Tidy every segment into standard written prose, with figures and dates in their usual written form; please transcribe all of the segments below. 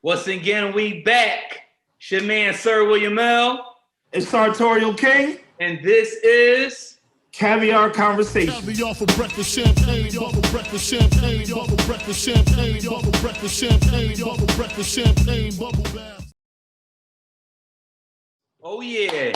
Once again, we back. It's your man, Sir William L. It's Sartorial King. And this is Caviar Conversation. Caviar for breakfast, champagne, for breakfast, champagne, for breakfast, champagne, for breakfast, champagne, for breakfast, champagne, bubble bath. Oh yeah. We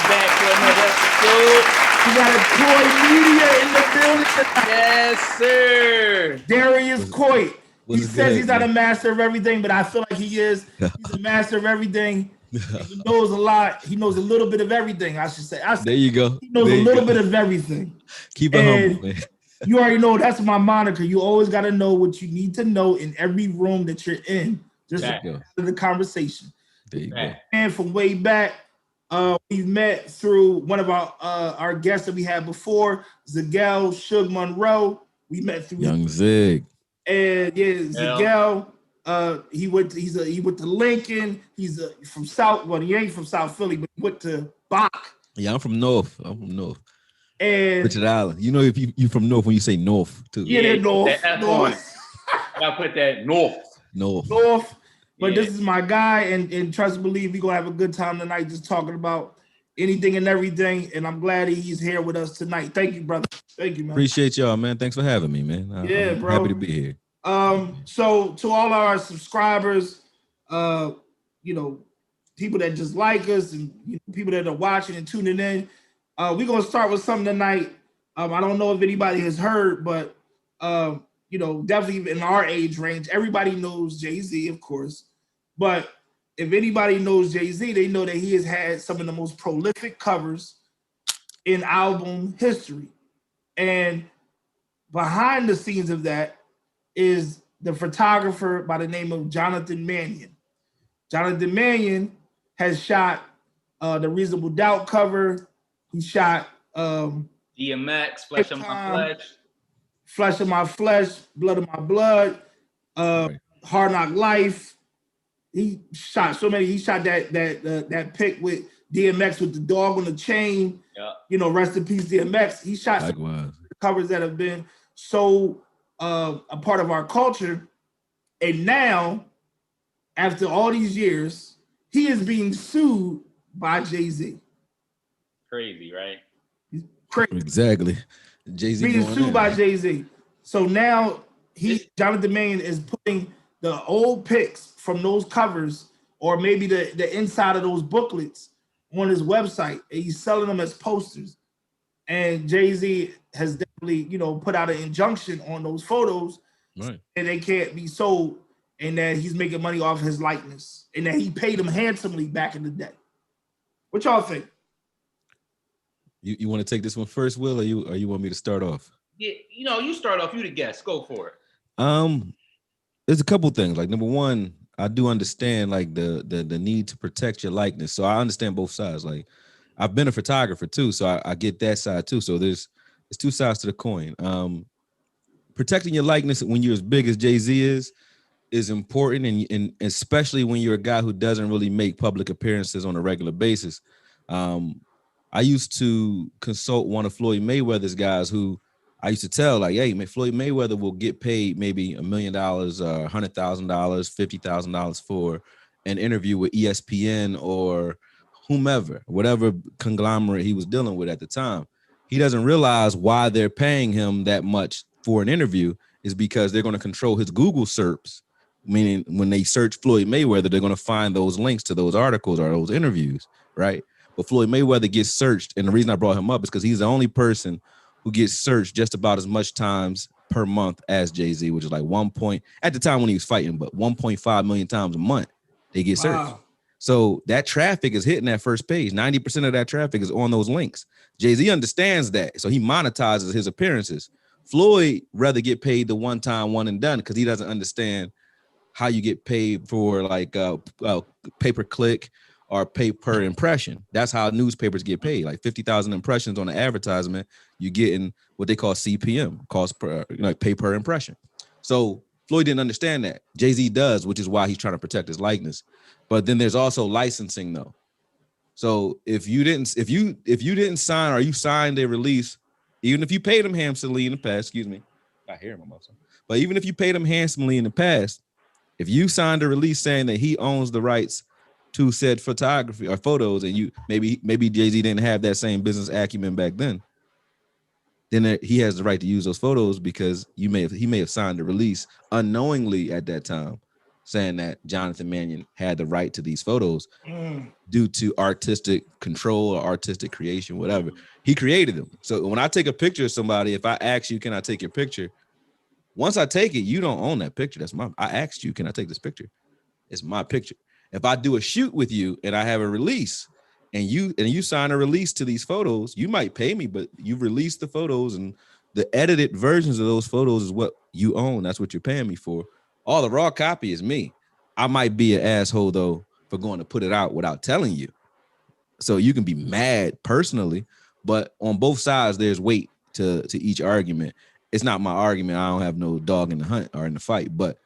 back for another episode. We got AKOYE Media in the building tonight. Yes, sir. Darius Coit. He says good, he's not a master of everything, but I feel like he is. He's a master of everything. He knows a lot. He knows a little bit of everything, I should say. There you go. He knows a little bit of everything. Keep it humble, man. You already know that's my moniker. You always got to know what you need to know in every room that you're in. Just to the conversation. There you go. And from way back, we've met through one of our guests that we had before, Zigel Suge Monroe. We met through Young Zig. And Zigel. He went to Lincoln. He's from South. Well, he ain't from South Philly, but he went to Bach. Yeah, I'm from North. And Richard Island. You know if you from North when you say North too. Yeah, they're North. I put that North. But this is my guy, and trust and believe we're gonna have a good time tonight, just talking about anything and everything. And I'm glad he's here with us tonight. Thank you, brother. Thank you, man. Appreciate y'all, man. Thanks for having me, man. I'm bro. Happy to be here. So to all our subscribers, people that just like us and people that are watching and tuning in, we're gonna start with something tonight. I don't know if anybody has heard, but definitely in our age range, everybody knows Jay-Z, of course. But if anybody knows Jay-Z, they know that he has had some of the most prolific covers in album history. And behind the scenes of that is the photographer by the name of Jonathan Mannion. Jonathan Mannion has shot the Reasonable Doubt cover. He shot DMX, Flesh of My Flesh. Flesh of My Flesh, Blood of My Blood, Hard Knock Life. He shot so many. He shot that pic with DMX with the dog on the chain. Yeah. Rest in peace, DMX. He shot some covers that have been so a part of our culture. And now, after all these years, he is being sued by Jay-Z. Crazy, right? He's crazy. Exactly. Jay-Z being sued by Jay-Z. So now Jonathan Mannion is putting the old pics from those covers, or maybe the inside of those booklets, on his website, and he's selling them as posters. And Jay-Z has definitely, put out an injunction on those photos, right, and they can't be sold, and that he's making money off his likeness, and that he paid him handsomely back in the day. What y'all think? You want to take this one first, Will, or you want me to start off? Yeah, you start off. You the guest. Go for it. There's a couple things. Like, number one, I do understand like the need to protect your likeness. So I understand both sides. Like, I've been a photographer too, so I get that side too. So there's two sides to the coin. Protecting your likeness when you're as big as Jay-Z is important, and especially when you're a guy who doesn't really make public appearances on a regular basis. I used to consult one of Floyd Mayweather's guys who I used to tell, like, hey, Floyd Mayweather will get paid maybe $1 million, $100,000, $50,000 for an interview with ESPN or whomever, whatever conglomerate he was dealing with at the time. He doesn't realize why they're paying him that much for an interview is because they're going to control his Google SERPs, meaning when they search Floyd Mayweather, they're going to find those links to those articles or those interviews, right? But Floyd Mayweather gets searched, and the reason I brought him up is because he's the only person who gets searched just about as much times per month as Jay-Z, which is like at the time when he was fighting, but 1.5 million times a month they get searched. Wow. So that traffic is hitting that first page. 90% of that traffic is on those links. Jay-Z understands that, so he monetizes his appearances. Floyd rather get paid the one time, one and done, because he doesn't understand how you get paid for like pay-per-click or pay per impression. That's how newspapers get paid. Like 50,000 impressions on an advertisement, you're getting what they call CPM, cost per, pay per impression. So Floyd didn't understand that. Jay-Z does, which is why he's trying to protect his likeness. But then there's also licensing though. So if you didn't sign, or you signed a release, even if you paid him handsomely in the past, excuse me, I hear him almost. But even if you paid him handsomely in the past, If you signed a release saying that he owns the rights to said photography or photos, and you maybe Jay-Z didn't have that same business acumen back then he has the right to use those photos because he may have signed a release unknowingly at that time saying that Jonathan Mannion had the right to these photos due to artistic control or artistic creation, whatever. He created them. So when I take a picture of somebody, if I ask you, can I take your picture? Once I take it, you don't own that picture. I asked you, can I take this picture? It's my picture. If I do a shoot with you and I have a release and you sign a release to these photos, you might pay me, but you release the photos and the edited versions of those photos is what you own. That's what you're paying me for. All the raw copy is me. I might be an asshole though for going to put it out without telling you. So you can be mad personally, but on both sides, there's weight to each argument. It's not my argument. I don't have no dog in the hunt or in the fight, but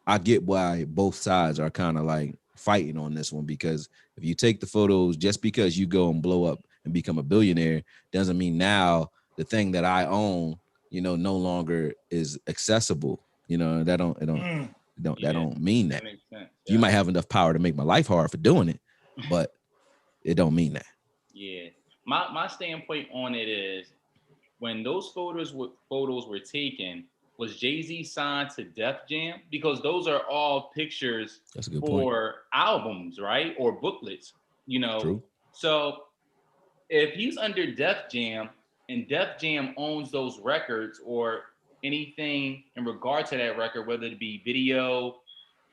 I get why both sides are kind of like fighting on this one, because if you take the photos just because you go and blow up and become a billionaire doesn't mean now the thing that I own, no longer is accessible. That don't mean that. Makes sense. You might have enough power to make my life hard for doing it, but it don't mean that. Yeah. My standpoint on it is when those photos were taken, was Jay-Z signed to Def Jam? Because those are all pictures for albums, right? Or booklets, True. So if he's under Def Jam and Def Jam owns those records or anything in regard to that record, whether it be video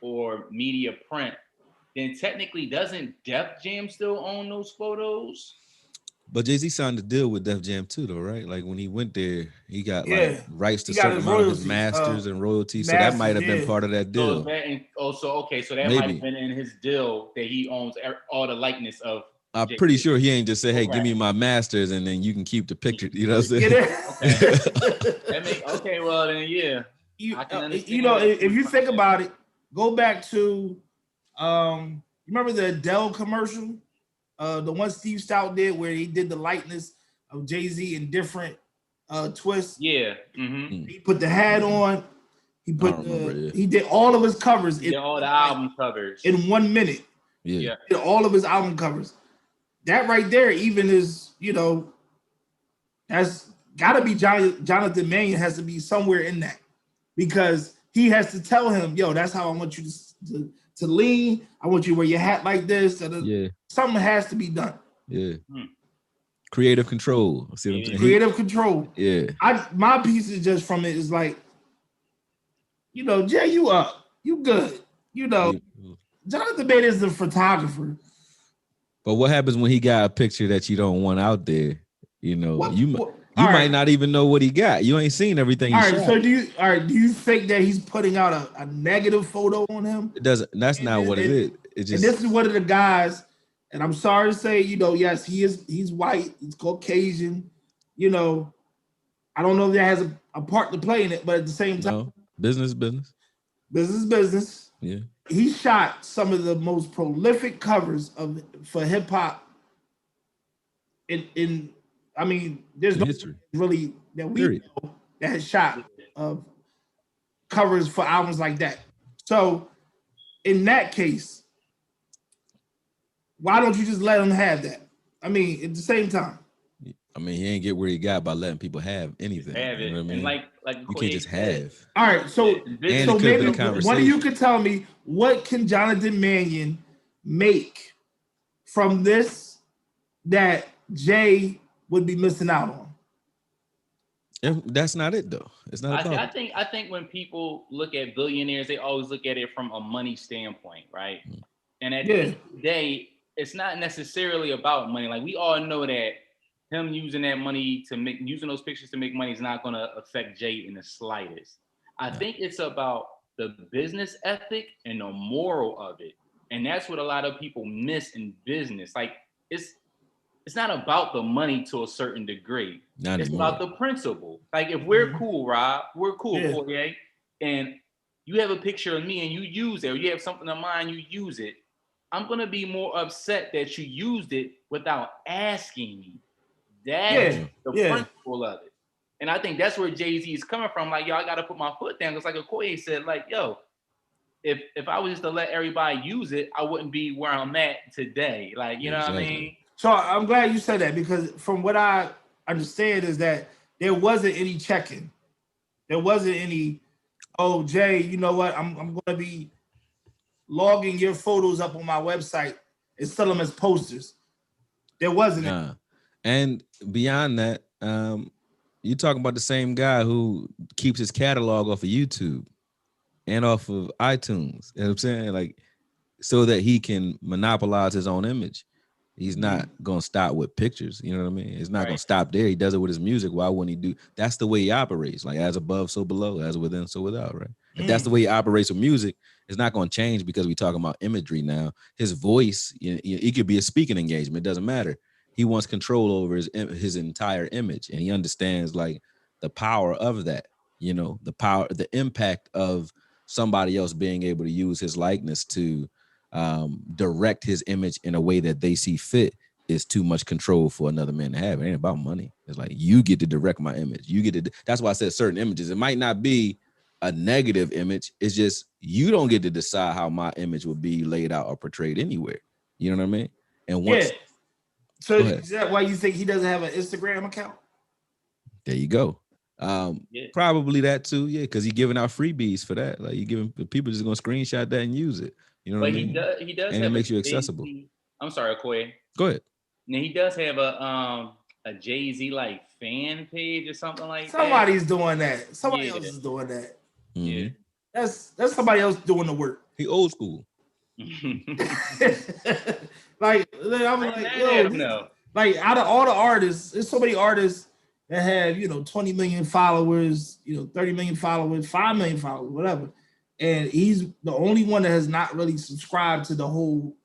or media print, then technically doesn't Def Jam still own those photos? But Jay-Z signed a deal with Def Jam too, though, right? Like when he went there, he got like rights to certain amount of his masters and royalties. So that might have been part of that deal. So that might have been in his deal that he owns all the likeness of. I'm pretty sure he ain't just say, "Hey, give me my masters, and then you can keep the picture." You know what I'm saying? Okay, well then, yeah. I can understand if you think about it, go back to, remember the Adele commercial? The one Steve Stout did where he did the likeness of Jay-Z in different twists. Yeah. He put the hat on. He did all of his covers. All the album covers. In 1 minute. Yeah. He did all of his album covers. That right there even is, that's gotta be Jonathan Mannion has to be somewhere in that. Because he has to tell him, yo, that's how I want you to lean. I want you to wear your hat like this. Something has to be done. Yeah. Creative control. See what I'm saying? Creative control. Yeah. My piece is just from it is like, Jay, you up. You good. Jonathan Mannion is the photographer. But what happens when he got a picture that you don't want out there? You might not even know what he got. You ain't seen everything. All right. So do you think that he's putting out a negative photo on him? It doesn't. That's not what it is. It just. And this is one of the guys. And I'm sorry to say, yes, he's white. He's Caucasian. I don't know if that has a part to play in it, but at the same time, no. Business. Business. Yeah. He shot some of the most prolific covers for hip hop. There's no history really that we know that has shot covers for albums like that. So in that case, why don't you just let him have that? At the same time. He ain't get where he got by letting people have anything. Have it. You know what I mean? And you can't just have. All right, so maybe one of you could tell me, what can Jonathan Mannion make from this that Jay would be missing out on? That's not it though. It's not about I think when people look at billionaires, they always look at it from a money standpoint, right? And at the end of the day, it's not necessarily about money. Like we all know that him using that money using those pictures to make money is not going to affect Jay in the slightest. I think it's about the business ethic and the moral of it. And that's what a lot of people miss in business. Like it's not about the money to a certain degree. It's about the principle. Like if we're cool, Rob, we're cool, Koye, and you have a picture of me and you use it, or you have something of mine, you use it, I'm going to be more upset that you used it without asking me. That's the principle of it. And I think that's where Jay-Z is coming from. Like, yo, I got to put my foot down. Because like Okoye said, like, yo, if I was just to let everybody use it, I wouldn't be where I'm at today. Like, you know what I mean? So I'm glad you said that, because from what I understand is that there wasn't any checking. There wasn't any, oh, Jay, you know what? I'm going to be logging your photos up on my website and sell them as posters. There wasn't. Nah. And beyond that, you're talking about the same guy who keeps his catalog off of YouTube and off of iTunes. You know what I'm saying? Like, so that he can monopolize his own image. He's not gonna stop with pictures. You know what I mean? It's not gonna stop there. He does it with his music. Why wouldn't he do? That's the way he operates. Like, as above, so below. As within, so without. Right? If that's the way he operates with music, it's not gonna change because we're talking about imagery now. His voice, it could be a speaking engagement. It doesn't matter. He wants control over his entire image, and he understands like the power of that. You know, the power, the impact of somebody else being able to use his likeness to direct his image in a way that they see fit is too much control for another man to have. It ain't about money. It's like, you get to direct my image. You get to. That's why I said certain images. It might not be a negative image. It's just you don't get to decide how my image will be laid out or portrayed anywhere. You know what I mean? And once, so is that why you think he doesn't have an Instagram account? There you go. Probably that too. Yeah, because he's giving out freebies for that. Like, you giving people just gonna screenshot that and use it. You know what I mean? He does, and it makes you accessible. I'm sorry, AKOYE. Go ahead. Now, he does have a Jay-Z like fan page or something like Somebody's doing that. Somebody else is doing that. Yeah. That's somebody else doing the work. He old school. Like, I'm like, yo, like, out of all the artists, there's so many artists that have, 20 million followers, 30 million followers, 5 million followers, whatever. And he's the only one that has not really subscribed to the whole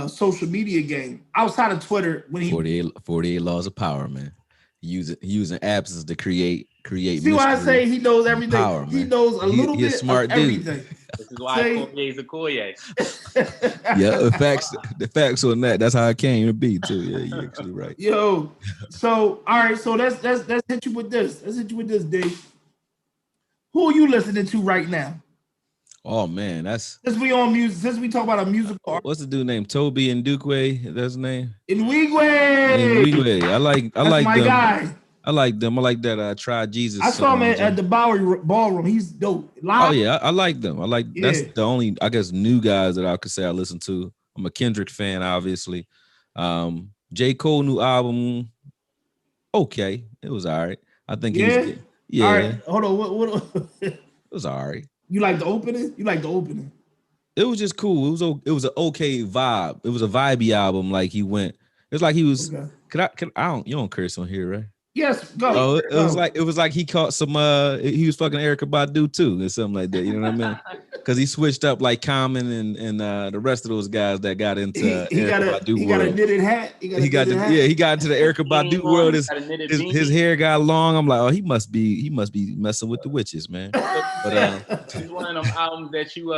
social media game outside of Twitter. When he 48 laws of power, man. Using absence to create. See why I say he knows everything. Power, he knows a little bit smart of everything. This is why AKOYE is AKOYE. Yeah, the facts on that. That's how it came to be too. Yeah, you're actually right. Yo, so all right, so let's hit you with this. Let's hit you with this, Dave. Who are you listening to right now? Oh man, since we on music. Since we talk about a musical. What's the dude named Toby Ndukwe? That's his name. Ndukwe. I like my them. guy. I like them. I like that. Try Jesus. I saw him at the Bowery Ballroom. He's dope. Live. Oh yeah, I like them. That's the only, I guess, new guys that I could say I listen to. I'm a Kendrick fan, obviously. J. Cole new album. Okay, it was all right. I think All right, hold on. What? It was all right. You like the opening? It was just cool. It was an okay vibe. It was a vibey album. Like, he went. It's like he was. Okay. You don't curse on here, right? Yes, go. Oh, it was like he caught some. He was fucking Erykah Badu too, or something like that. You know what I mean? Because he switched up like Common and the rest of those guys that got into Erykah Badu world. He got a knitted hat. He got into the Erykah Badu world. His hair got long. I'm like, oh, he must be messing with the witches, man. But he's one of them albums that you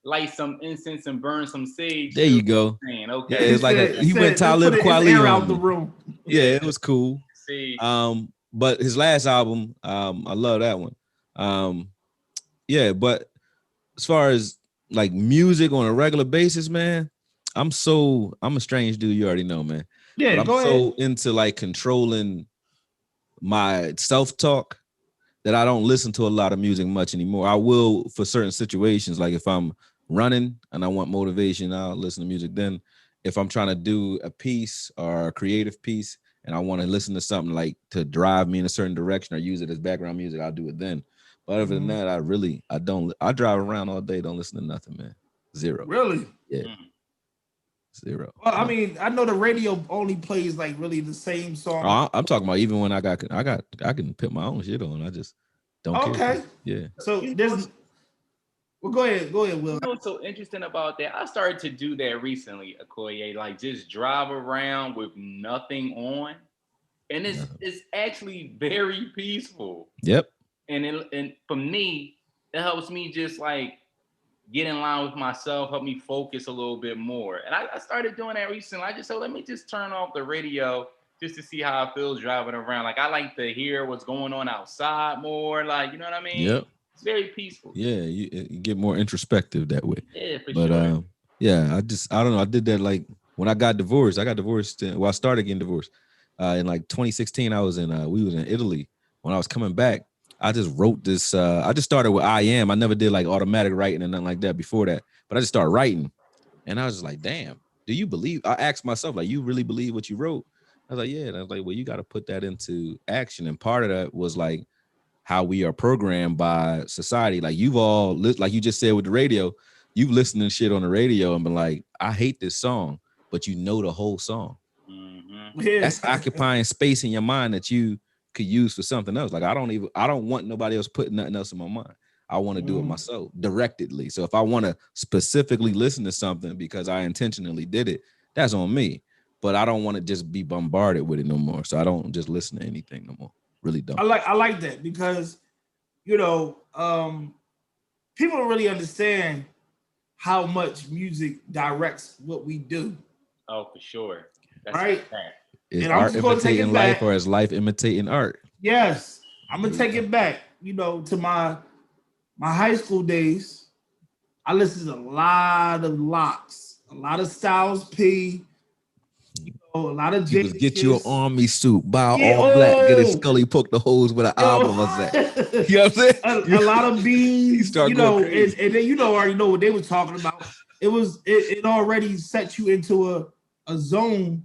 light some incense and burn some sage. There you go. Okay. Yeah, it's like he went Talib Kweli out the room. Yeah, it was cool. But his last album, I love that one. But as far as like music on a regular basis, man, I'm a strange dude. You already know, man. Yeah, but I'm so into like controlling my self-talk that I don't listen to a lot of music much anymore. I will for certain situations, like if I'm running and I want motivation, I'll listen to music. Then if I'm trying to do a piece or a creative piece and I want to listen to something like to drive me in a certain direction or use it as background music, I'll do it then. But other than that, I don't. I drive around all day, don't listen to nothing, man. Zero. Really? Yeah. Zero. Well, I mean, I know the radio only plays like really the same song. I'm talking about even when I can put my own shit on. I just don't care. Okay. Yeah. So there's. Well, go ahead, Will. You know what's so interesting about that? I started to do that recently, AKOYE, like just drive around with nothing on, and it's actually very peaceful. Yep. And for me, it helps me just like get in line with myself, help me focus a little bit more. And I started doing that recently. I just said, let me just turn off the radio just to see how it feels driving around. Like, I like to hear what's going on outside more. Like, you know what I mean? Yep. It's very peaceful. Yeah, you get more introspective that way. Yeah, for but, sure. Yeah, I don't know. I did that like when I got divorced. I started getting divorced. In like 2016, we was in Italy. When I was coming back, I just wrote this. I just started with I am. I never did like automatic writing and nothing like that before that. But I just started writing. And I was just like, damn, do you believe? I asked myself, like, you really believe what you wrote? I was like, yeah. And I was like, well, you got to put that into action. And part of that was like how we are programmed by society. Like like you just said with the radio, you've listened to shit on the radio and been like, I hate this song, but you know the whole song. Mm-hmm. Yeah. That's occupying space in your mind that you could use for something else. Like I don't want nobody else putting nothing else in my mind. I want to do it myself directly. So if I want to specifically listen to something because I intentionally did it, that's on me. But I don't want to just be bombarded with it no more. So I don't just listen to anything no more. Really don't. I like that because, you know, people don't really understand how much music directs what we do. Oh, for sure. That's right. Is and art imitating life or is life imitating art? Yes. I'm gonna take it back, you know, to my high school days. I listened to a lot of Locks, a lot of Styles P, you know, a lot of You Jada get you an Kiss. army suit, buy all black, get his Scully poke the holes with an album of that. You know what I'm saying? A lot of beans, you know, and then you know already know what they were talking about. It already set you into a zone,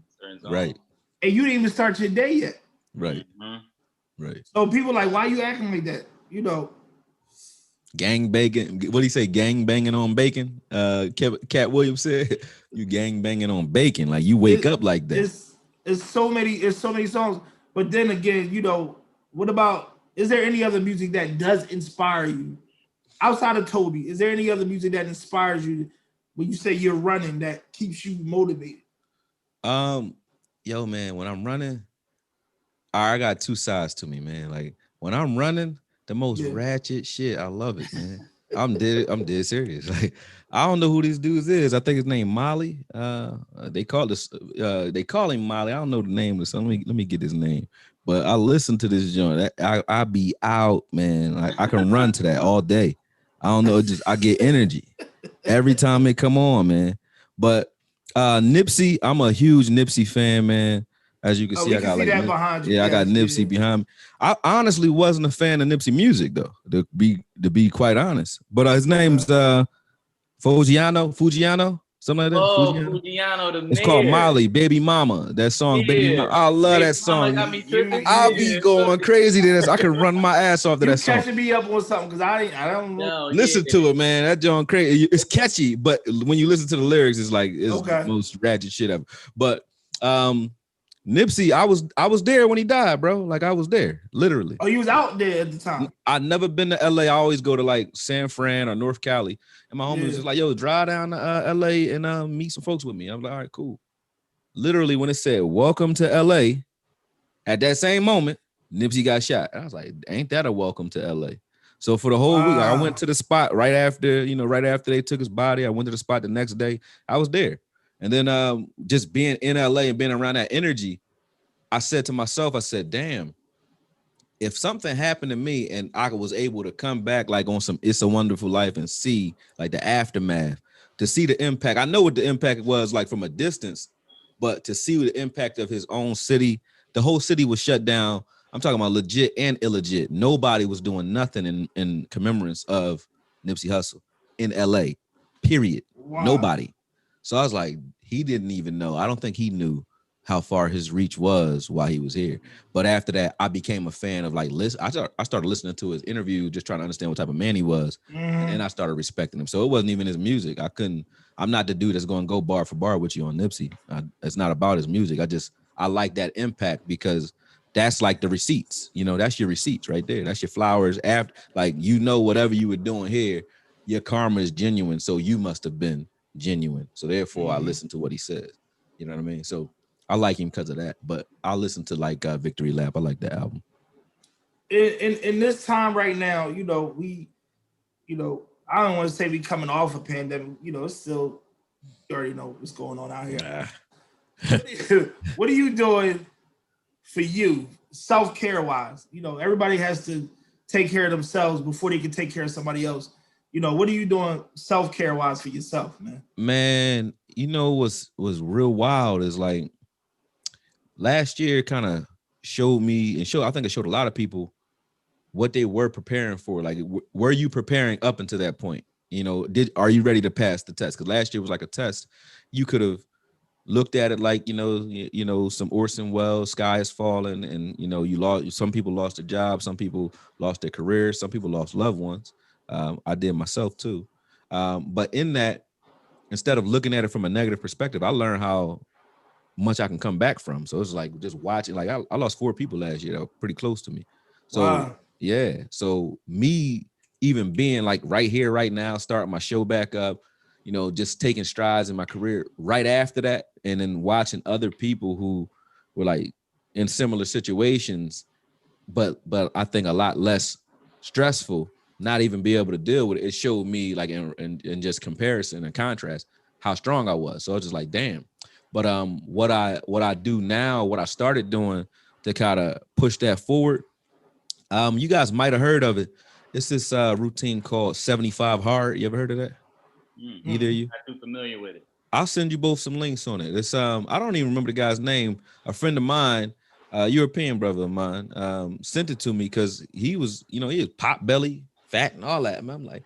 right? And you didn't even start your day yet, right? Right. So people like, why you acting like that? You know, gang banging. What do you say? Gang banging on bacon. Cat Williams said, "You gang banging on bacon. Like you wake up like that." It's so many songs. But then again, you know, what about? Is there any other music that does inspire you outside of Toby? Is there any other music that inspires you when you say you're running that keeps you motivated? Yo, man, when I'm running, I got two sides to me, man. Like when I'm running, the most ratchet shit. I love it, man. I'm dead serious. Like I don't know who these dudes is. I think his name Molly. They call him Molly. I don't know the name of some. Let me get his name. But I listen to this joint. I be out, man. I can run to that all day. I don't know. I get energy every time it come on, man. But Nipsey, I'm a huge Nipsey fan, man. As you can see, I got like behind you. Yeah, I got Nipsey behind me. I honestly wasn't a fan of Nipsey music though, to be quite honest. But his name's Fugiano, something like that. Oh, Fugiano, the It's called Molly, Baby Mama. That song, Baby Mama. I love that song. I'll be going crazy to this. I can run my ass off to that song. Catching me up on something because I don't know. Listen to it, man. That joint crazy. It's catchy, but when you listen to the lyrics, it's like the most ratchet shit ever. But Nipsey, I was there when he died, bro. Like I was there, literally. Oh, you was out there at the time. I'd never been to LA. I always go to like San Fran or North Cali. And my homie was just like, yo, drive down to LA and meet some folks with me. I'm like, all right, cool. Literally, when it said welcome to LA, at that same moment, Nipsey got shot. I was like, ain't that a welcome to LA? So for the whole week, I went to the spot right after they took his body. I went to the spot the next day. I was there. And then just being in LA and being around that energy, I said to myself, I said, damn, if something happened to me and I was able to come back like on some It's a Wonderful Life and see like the aftermath, to see the impact. I know what the impact was like from a distance, but to see the impact of his own city, the whole city was shut down. I'm talking about legit and illegit. Nobody was doing nothing in commemorance of Nipsey Hussle in LA, period. Wow. Nobody. So I was like, he didn't even know. I don't think he knew how far his reach was while he was here. But after that, I became a fan of like I started listening to his interview, just trying to understand what type of man he was. And then I started respecting him. So it wasn't even his music. I'm not the dude that's going to go bar for bar with you on Nipsey. It's not about his music. I like that impact because that's like the receipts. You know, that's your receipts right there. That's your flowers after, like, you know, whatever you were doing here, your karma is genuine. So you must have been genuine. So therefore I listen to what he says. You know what I mean? So I like him because of that, but I listen to like Victory Lap. I like that album. In this time right now, you know, I don't want to say we coming off a pandemic, you know, it's still, you already know what's going on out here. What are you doing for you, self-care wise? You know, everybody has to take care of themselves before they can take care of somebody else. You know, what are you doing self-care wise for yourself, man? Man, you know what's real wild is like last year kind of showed me and I think it showed a lot of people what they were preparing for. Like, were you preparing up until that point? You know, are you ready to pass the test? Because last year was like a test. You could have looked at it like, you know, some Orson Welles, sky is falling, and you know, some people lost their jobs, some people lost their careers, some people lost loved ones. I did myself too. But in that, instead of looking at it from a negative perspective, I learned how much I can come back from. So it's like just watching, like I lost 4 people last year that were pretty close to me. So wow. Yeah. So me even being like right here, right now, starting my show back up, you know, just taking strides in my career right after that, and then watching other people who were like in similar situations, but I think a lot less stressful, not even be able to deal with it. It showed me like in just comparison and contrast how strong I was. So I was just like, damn. But what I do now, what I started doing to kind of push that forward, you guys might have heard of it. It's this routine called 75 Hard. You ever heard of that? Mm-hmm. Either of you? I'm too familiar with it. I'll send you both some links on it. It's I don't even remember the guy's name. A friend of mine, European brother of mine, sent it to me because he was pot belly, fat, and all that. Man, I'm like,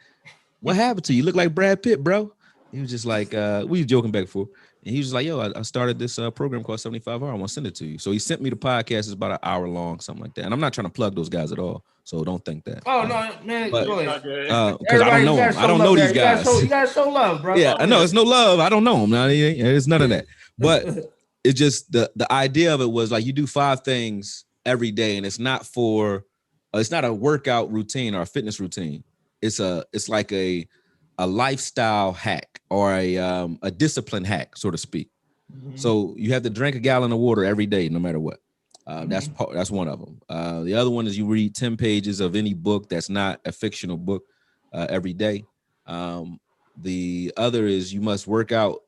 what happened to you? You look like Brad Pitt, bro. He was just like, we were joking back and forth. And he was like, yo, I started this program called 75 Hour. I want to send it to you. So he sent me the podcast. It's about an hour long, something like that. And I'm not trying to plug those guys at all. So don't think that. Oh, no, man. Go ahead. Because I don't know them. I don't know these guys. You got to show love, bro. Yeah, I know. It's no love. I don't know them. It's none of that. But it's just the idea of it was like you do 5 things every day. And it's not a workout routine or a fitness routine. It's like a lifestyle hack or a discipline hack, so to speak. Mm-hmm. So you have to drink a gallon of water every day, no matter what. That's one of them. The other one is you read 10 pages of any book that's not a fictional book every day. The other is you must work out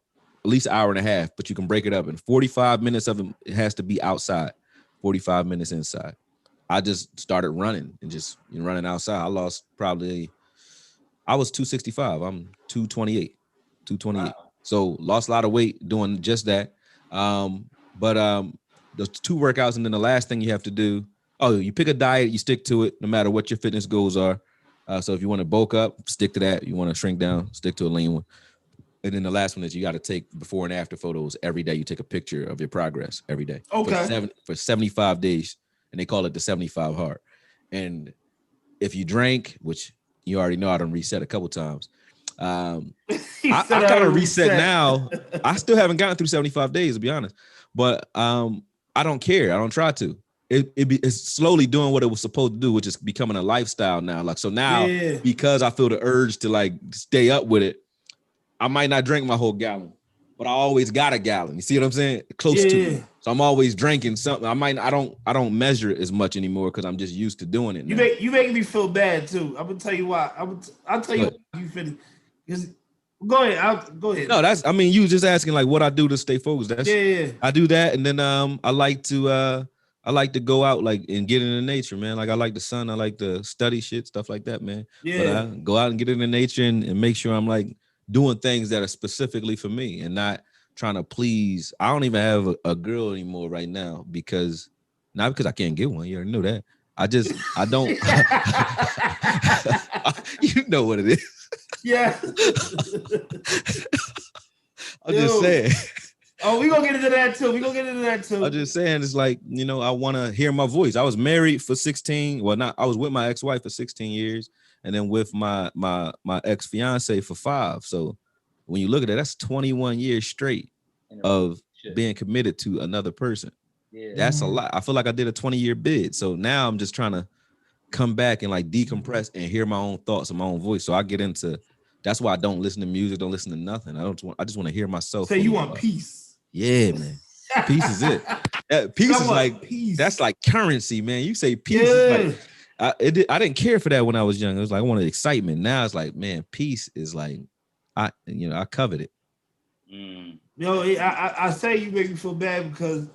at least an hour and a half, but you can break it up. And 45 minutes of it has to be outside, 45 minutes inside. I just started running and just running outside. I was 265. I'm 228. Wow. So lost a lot of weight doing just that. But those 2 workouts, and then the last thing you have to do, you pick a diet, you stick to it, no matter what your fitness goals are. So if you want to bulk up, stick to that. You want to shrink down, stick to a lean one. And then the last one is you got to take before and after photos every day. You take a picture of your progress every day. Okay. For 75 days, and they call it the 75 Hard. And if you drink, which you already know I done reset a couple times. I kind of reset now. I still haven't gotten through 75 days, to be honest. But I don't care. I don't try to. It's slowly doing what it was supposed to do, which is becoming a lifestyle now. Like, so now, because I feel the urge to like stay up with it, I might not drink my whole gallon, but I always got a gallon. You see what I'm saying? Close to it. So I'm always drinking something. I don't measure it as much anymore because I'm just used to doing it now. You make me feel bad too. I'm gonna tell you why. I'll tell you why you feel. Go ahead. Go ahead. No, you just asking like what I do to stay focused. I do that, and then I like to go out like and get into nature, man. Like I like the sun. I like to study shit, stuff like that, man. Yeah. But I go out and get into nature and make sure I'm like doing things that are specifically for me and not trying to please. I don't even have a girl anymore right now not because I can't get one. You already know that. I don't. You know what it is. Yeah. I'm just saying. Oh, we're gonna get into that too. I'm just saying, it's like, I want to hear my voice. I was married for 16. I was with my ex-wife for 16 years, and then with my ex-fiance for 5. So when you look at it, that's 21 years straight of being committed to another person. Yeah. That's a lot. I feel like I did a 20-year bid. So now I'm just trying to come back and like decompress and hear my own thoughts and my own voice. So I get into, that's why I don't listen to music, don't listen to nothing. I just want to hear myself. So you want peace. Yeah, man. Peace is it. Peace is like, peace. That's like currency, man. You say peace is like, I didn't care for that when I was young. It was like, I wanted excitement. Now it's like, man, peace is like, I covet it. I say you make me feel bad because,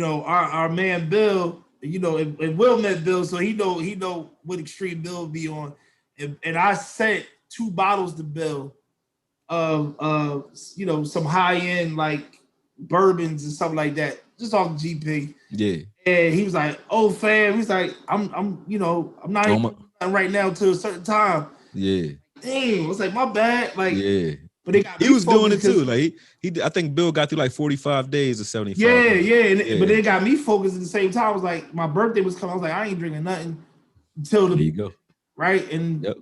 our man Bill, you know, and Will met Bill, so he know what extreme Bill be on. And I sent 2 bottles to Bill of you know, some high-end like bourbons and stuff like that, just off GP. Yeah. And he was like, "Oh, fam," he's like, I'm you know, I'm not even right now till a certain time. Yeah. Damn, I was like, my bad. Like, yeah. But they got he was doing it too. Like he I think Bill got through like 45 days or 75. Yeah. But they got me focused at the same time. I was like, my birthday was coming. I was like, I ain't drinking nothing until there you go. Right. And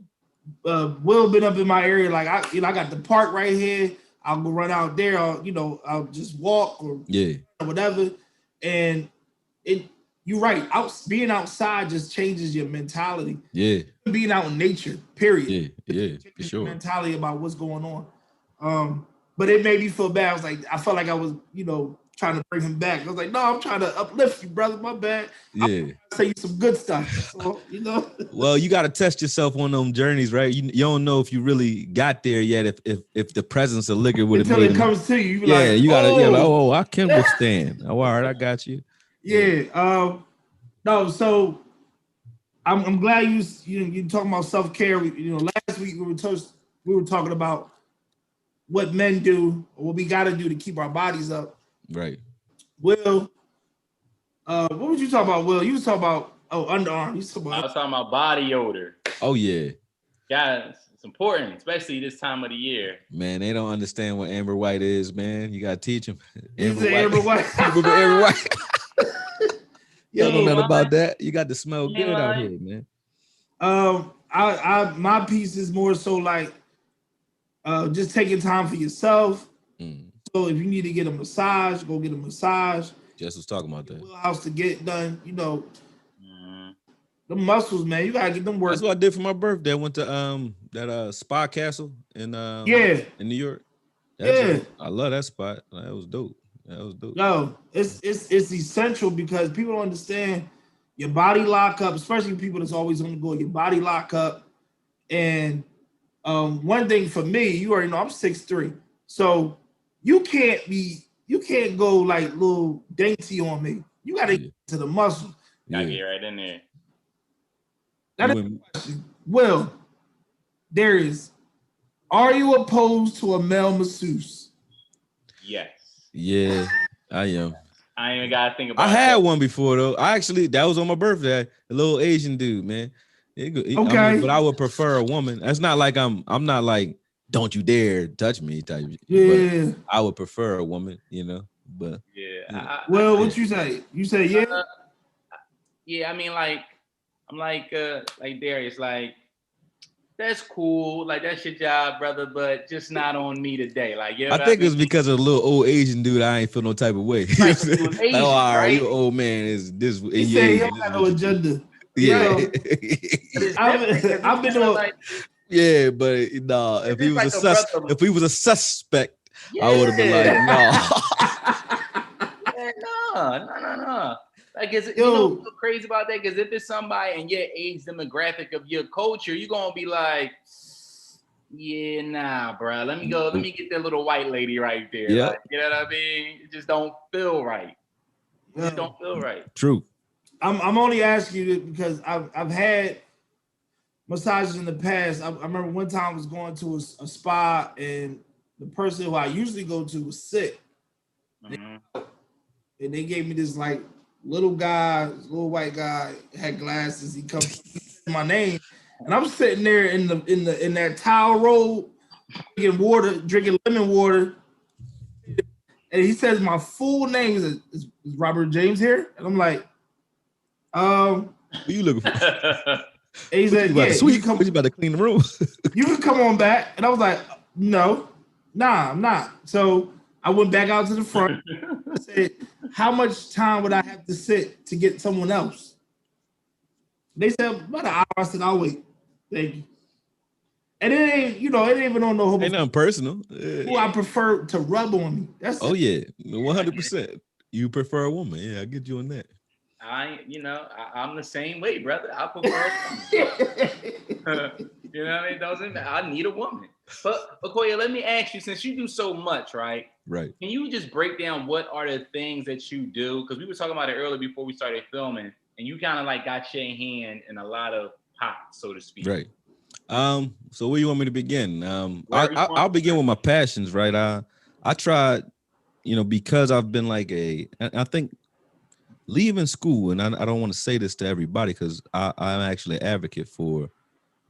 Will been up in my area. Like I got the park right here. I'll go run out there. I'll just walk or whatever. And you're right. Being outside just changes your mentality. Yeah. Being out in nature, period. Yeah, for sure. Mentality about what's going on. But it made me feel bad. I was like, I felt like I was, trying to bring him back. I was like, no, I'm trying to uplift you, brother. My bad. Yeah. I'll say you some good stuff. So, Well, you got to test yourself on them journeys, right? You don't know if you really got there yet. If the presence of liquor would have made it comes to you. You gotta. I can withstand. Oh, all right, I got you. Yeah. No. So I'm glad you talking about self-care. Last week we were talking about what men do or what we got to do to keep our bodies up. Right. Will, what was you talking about, Will? You was talking about underarm. I was talking about body odor. Oh yeah. Guys, it's important, especially this time of the year. Man, they don't understand what Amber White is, man. You gotta teach them. Amber White. Amber White. You don't know nothing about that. You got to smell good out here, man. My piece is more so like just taking time for yourself. So if you need to get a massage, go get a massage. Just was talking about that. Wheelhouse to get it done, the muscles, man. You gotta get them work. That's what I did for my birthday. I went to that Spa Castle in New York. I love that spot. That was dope. No, it's essential because people don't understand your body lock up, especially people that's always on the go. Your body lock up, and one thing for me, you already know I'm 6'3", so you can't go like little dainty on me. You gotta get to the muscle. Gotta get right in there. That is the question. Will, Darius, are you opposed to a male masseuse? Yes. Yeah, I am. I ain't even gotta think about it. I had one before though. that was on my birthday. A little Asian dude, man. Okay. But I would prefer a woman. That's not like I'm not like, don't you dare touch me type. Yeah. But I would prefer a woman, But what you say? You say yeah? Yeah, I mean, like I'm like Darius, like that's cool, like that's your job, brother, but just not on me today. Like, I think it's because of a little old Asian dude. I ain't feel no type of way. Asian, all right, right? You old man is this. He said he don't got no agenda. Yeah, I've been to. Yeah, but no, if he was if he was a suspect, I would have been like, no. Like, you know what's so crazy about that? Because if it's somebody in your age demographic of your culture, you're gonna be like, yeah, nah, bro. Let me get that little white lady right there. Yeah, like, you know what I mean? It just don't feel right. It just don't feel right. True. I'm only asking you because I've had massages in the past. I remember one time I was going to a spa and the person who I usually go to was sick, and they gave me this like little white guy, had glasses. He comes to my name, and I'm sitting there in that towel roll, drinking lemon water, and he says my full name is Robert James here, and I'm like, what are you looking for? And he said, you about to clean the room. You can come on back, and I was like, no, nah, I'm not. So I went back out to the front. I said, how much time would I have to sit to get someone else? They said about an hour. I said, I'll wait. Thank you. And it ain't even on no. Ain't nothing personal. Who I prefer to rub on me. That's 100%. You prefer a woman? Yeah, I get you on that. I'm the same way, brother. I prefer. You know what I mean? I need a woman. But AKOYE, let me ask you, since you do so much, right? Right. Can you just break down what are the things that you do? Because we were talking about it earlier before we started filming. and you kind of like got your hand in a lot of pots, so to speak. Right. So where you want me to begin? I'll begin with my passions, right? I tried, because I've been like I think leaving school, and I don't want to say this to everybody because I'm actually an advocate for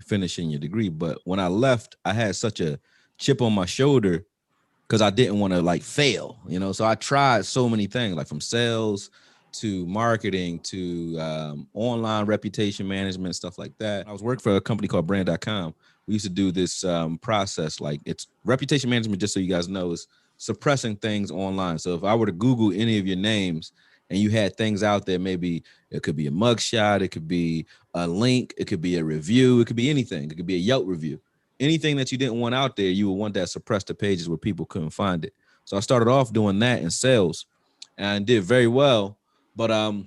finishing your degree. But when I left, I had such a chip on my shoulder because I didn't want to like fail, So I tried so many things, like from sales to marketing to online reputation management, stuff like that. I was working for a company called brand.com. We used to do this process, like it's reputation management, just so you guys know, is suppressing things online. So if I were to Google any of your names and you had things out there, maybe it could be a mugshot, it could be a link, it could be a review, it could be anything. It could be a Yelp review. Anything that you didn't want out there, you would want that suppressed to pages where people couldn't find it. So I started off doing that in sales and did very well. But a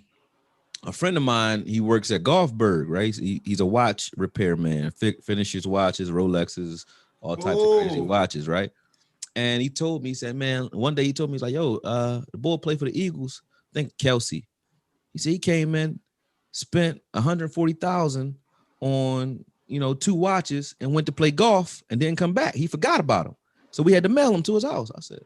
friend of mine, he works at Golfberg, right? He's a watch repairman, finishes watches, Rolexes, all types of crazy watches, right? And he told me, he said, man, one day he told me, he's like, yo, the boy played for the Eagles, I think Kelsey. He said he came in, spent $140,000 on, 2 watches and went to play golf and didn't come back. He forgot about them. So we had to mail him to his house. I said,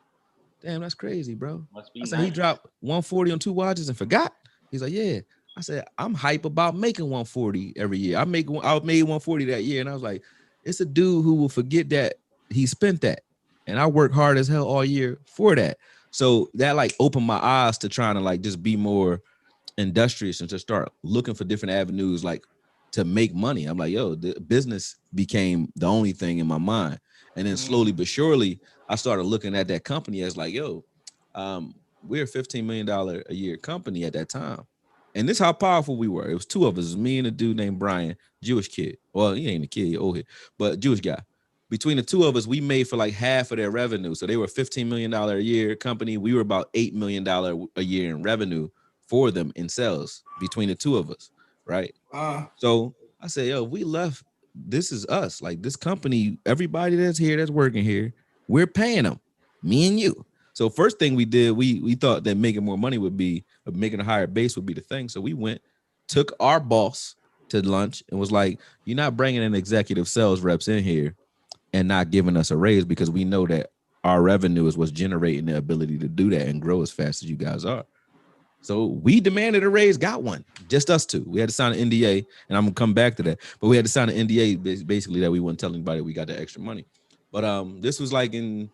damn, that's crazy, bro. I said, nice. He dropped 140 on 2 watches and forgot. He's like, yeah. I said, I'm hype about making 140 every year. I made 140 that year. And I was like, it's a dude who will forget that he spent that. And I work hard as hell all year for that. So that like opened my eyes to trying to like just be more industrious and to start looking for different avenues, like to make money. I'm like, yo, the business became the only thing in my mind. And then slowly but surely, I started looking at that company as like, yo, we're a $15 million a year company at that time. And this is how powerful we were. It was 2 of us, me and a dude named Brian, Jewish kid. Well, he ain't a kid, old head, but Jewish guy. Between the 2 of us, we made for like half of their revenue. So they were a $15 million a year company. We were about $8 million a year in revenue for them in sales between the 2 of us, right? So I said, yo, if we left, this is us. Like this company, everybody that's here, that's working here, we're paying them, me and you. So first thing we did, we thought that making more money would be, making a higher base would be the thing. So we went, took our boss to lunch and was like, you're not bringing in executive sales reps in here and not giving us a raise because we know that our revenue is what's generating the ability to do that and grow as fast as you guys are. So we demanded a raise, got one, just us 2. We had to sign an NDA, and I'm gonna come back to that. But we had to sign an NDA basically that we wouldn't tell anybody we got that extra money. But this was like in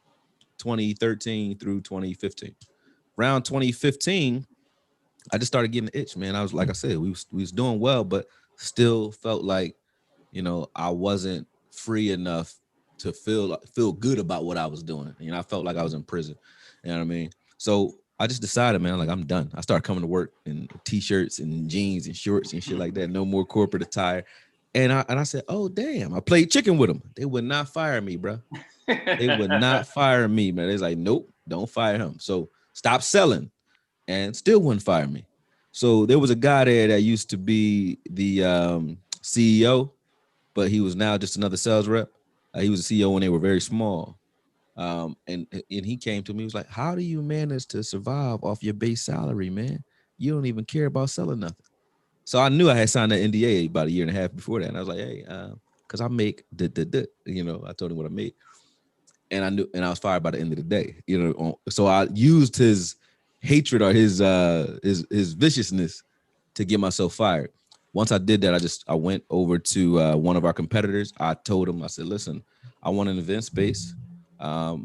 2013 through 2015. Around 2015, I just started getting the itch, man. I was, like I said, we was doing well, but still felt like, I wasn't free enough to feel good about what I was doing. I felt like I was in prison. You know what I mean? So I just decided, man, like I'm done. I started coming to work in t-shirts and jeans and shorts and shit like that. No more corporate attire. And I said, oh, damn, I played chicken with them. They would not fire me, bro. They would not fire me, man. They're like, nope, don't fire him. So stop selling, and still wouldn't fire me. So there was a guy there that used to be the CEO, but he was now just another sales rep. He was a CEO when they were very small. And he came to me, he was like, how do you manage to survive off your base salary, man? You don't even care about selling nothing. So I knew I had signed that NDA about a year and a half before that. And I was like, hey, because I make I told him what I made. And I knew, and I was fired by the end of the day, So I used his hatred or his viciousness to get myself fired. Once I did that, I went over to one of our competitors. I told him, I said, listen, I want an event space.